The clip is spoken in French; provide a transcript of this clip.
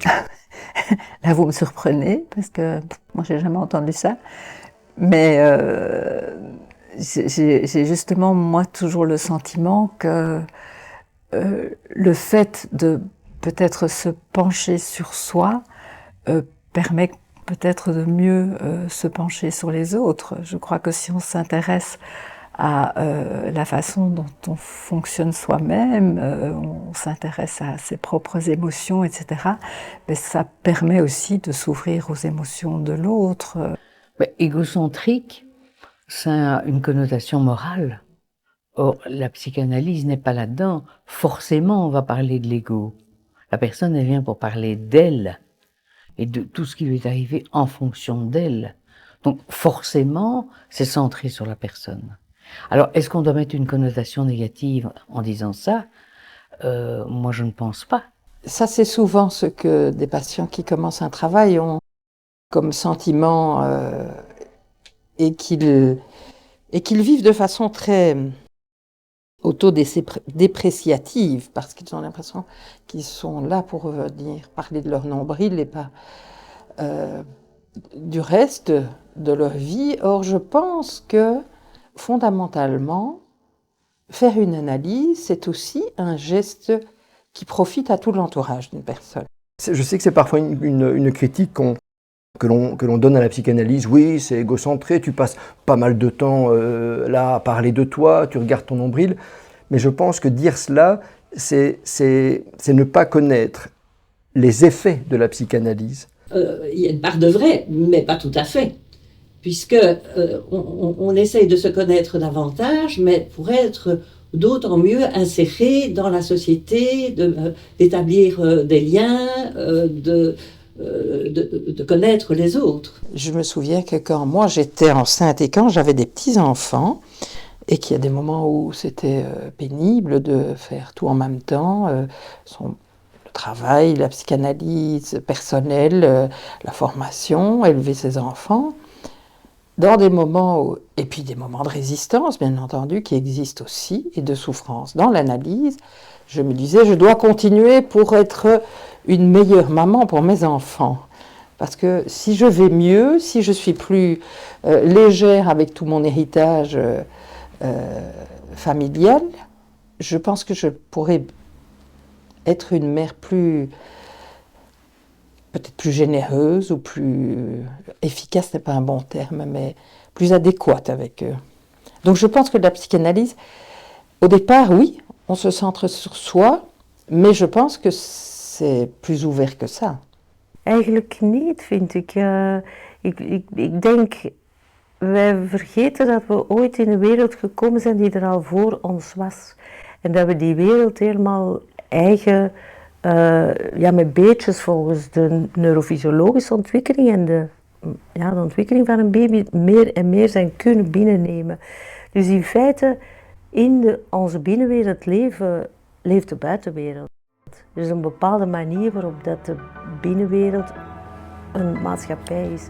Là, vous me surprenez, parce que moi, j'ai jamais entendu ça. Mais j'ai justement, moi, toujours le sentiment que le fait de peut-être se pencher sur soi permet peut-être de mieux se pencher sur les autres. Je crois que si on s'intéresse à la façon dont on fonctionne soi-même, on s'intéresse à ses propres émotions, etc. Mais ça permet aussi de s'ouvrir aux émotions de l'autre. Mais égocentrique, ça a une connotation morale. Or, la psychanalyse n'est pas là-dedans. Forcément, on va parler de l'ego. La personne, elle vient pour parler d'elle et de tout ce qui lui est arrivé en fonction d'elle. Donc, forcément, c'est centré sur la personne. Alors, est-ce qu'on doit mettre une connotation négative en disant ça? Moi, je ne pense pas. Ça, c'est souvent ce que des patients qui commencent un travail ont comme sentiment et qu'ils vivent de façon très autodépréciative, parce qu'ils ont l'impression qu'ils sont là pour venir parler de leur nombril et pas du reste de leur vie. Or, je pense que fondamentalement, faire une analyse, c'est aussi un geste qui profite à tout l'entourage d'une personne. Je sais que c'est parfois une critique que l'on donne à la psychanalyse. Oui, c'est égocentré, tu passes pas mal de temps là à parler de toi, tu regardes ton nombril. Mais je pense que dire cela, c'est ne pas connaître les effets de la psychanalyse. Il y a une part de vrai, mais pas tout à fait. Puisque on essaye de se connaître davantage, mais pour être d'autant mieux inséré dans la société, d'établir des liens, de connaître les autres. Je me souviens que quand moi j'étais enceinte et quand j'avais des petits-enfants, et qu'il y a des moments où c'était pénible de faire tout en même temps, le travail, la psychanalyse personnelle, la formation, élever ses enfants, dans des moments où, et puis des moments de résistance, bien entendu, qui existent aussi, et de souffrance. Dans l'analyse, je me disais, je dois continuer pour être une meilleure maman pour mes enfants. Parce que si je vais mieux, si je suis plus légère avec tout mon héritage familial, je pense que je pourrais être une mère peut-être plus généreuse ou plus efficace, n'est pas un bon terme, mais plus adéquate avec eux. Donc je pense que la psychanalyse, au départ, oui, on se centre sur soi, mais je pense que c'est plus ouvert que ça. Eigenlijk niet, vind ik. Ik denk, wij vergeten dat we ooit in een wereld gekomen zijn die er al voor ons was. En dat we die wereld helemaal eigen, met beetjes volgens de neurofysiologische ontwikkeling en de ontwikkeling van een baby meer en meer zijn kunnen binnennemen. Dus in feite, in onze binnenwereld leeft de buitenwereld. Dus een bepaalde manier waarop dat de binnenwereld een maatschappij is.